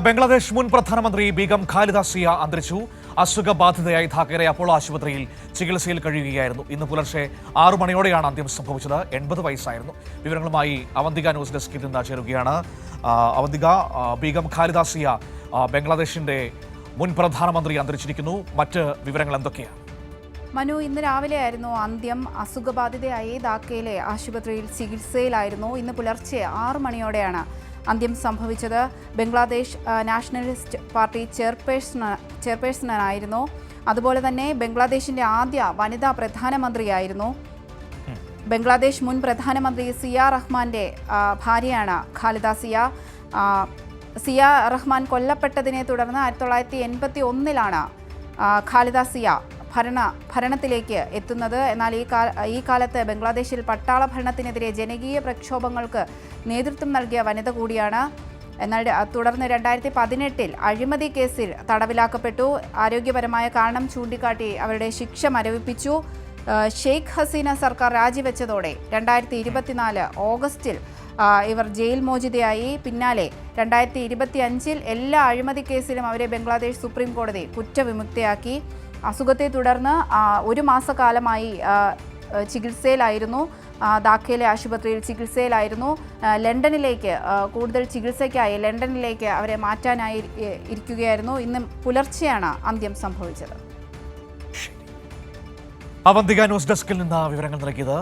ബംഗ്ലാദേശ് മുൻ പ്രധാനമന്ത്രി ബീഗം ഖാലിദ സിയ അന്തരിച്ചു. അസുഖബാധിതയായി ധാക്കയിലെ അപ്പോളോ ആശുപത്രിയിൽ ചികിത്സയിൽ കഴിയുകയായിരുന്നു. ഇന്ന് പുലർച്ചെ 6 മണിയോടെയാണ് അന്ത്യം സംഭവിച്ചത്. 80 വയസ്സായിരുന്നു. വിവരങ്ങളുമായി അവന്തിക ന്യൂസ് ഡെസ്കിൽ നിന്ന് ചേരുകയാണ്. അവന്തിക, ബീഗം ഖാലിദ സിയ ബംഗ്ലാദേശിന്റെ മുൻ പ്രധാനമന്ത്രി അന്തരിച്ചിരിക്കുന്നു. മറ്റ് വിവരങ്ങൾ എന്തൊക്കെയാണ്? മനു, ഇന്ന് രാവിലെയായിരുന്നു അന്ത്യം. അസുഖബാധിതയായി ധാക്കയിലെ ആശുപത്രിയിൽ ചികിത്സയിലായിരുന്നു. ഇന്ന് പുലർച്ചെ 6 മണിയോടെയാണ് അന്ത്യം സംഭവിച്ചത്. ബംഗ്ലാദേശ് നാഷണലിസ്റ്റ് പാർട്ടി ചെയർപേഴ്സണായിരുന്നു. അതുപോലെ തന്നെ ബംഗ്ലാദേശിന്റെ ആദ്യ വനിതാ പ്രധാനമന്ത്രിയായിരുന്നു. ബംഗ്ലാദേശ് മുൻ പ്രധാനമന്ത്രി സിയ റഹ്മാന്റെ ഭാര്യയാണ് ഖാലിദ സിയ. സിയ റഹ്മാൻ കൊല്ലപ്പെട്ടതിനെ തുടർന്ന് 1981 ഖാലിദ സിയ ഭരണത്തിലേക്ക് എത്തുന്നത്. എന്നാൽ ഈ കാലത്ത് ബംഗ്ലാദേശിൽ പട്ടാള ഭരണത്തിനെതിരെ ജനകീയ പ്രക്ഷോഭങ്ങൾക്ക് നേതൃത്വം നൽകിയ വനിത കൂടിയാണ്. എന്നാൽ തുടർന്ന് 2018 അഴിമതി കേസിൽ തടവിലാക്കപ്പെട്ടു. ആരോഗ്യപരമായ കാരണം ചൂണ്ടിക്കാട്ടി അവരുടെ ശിക്ഷ മരവിപ്പിച്ചു. ഷെയ്ഖ് ഹസീന സർക്കാർ രാജിവെച്ചതോടെ 2024 ഓഗസ്റ്റിൽ ഇവർ ജയിൽ മോചിതയായി. പിന്നാലെ 2025 എല്ലാ അഴിമതി കേസിലും അവരെ ബംഗ്ലാദേശ് സുപ്രീം കോടതി കുറ്റവിമുക്തയാക്കി. അസുഖത്തെ തുടർന്ന് 1 മാസക്കാലമായി ചികിത്സയിലായിരുന്നു. ധാക്കയിലെ ആശുപത്രിയിൽ ചികിത്സയിലായിരുന്നു. ലണ്ടനിലേക്ക് കൂടുതൽ ചികിത്സയ്ക്കായി ലണ്ടനിലേക്ക് അവരെ മാറ്റാനായി ഇരിക്കുകയായിരുന്നു. ഇന്ന് പുലർച്ചെയാണ് അന്ത്യം സംഭവിച്ചത്. അവന്തിക ന്യൂസ് ഡെസ്കിൽ നിന്ന് വിവരങ്ങൾ നൽകിയത്.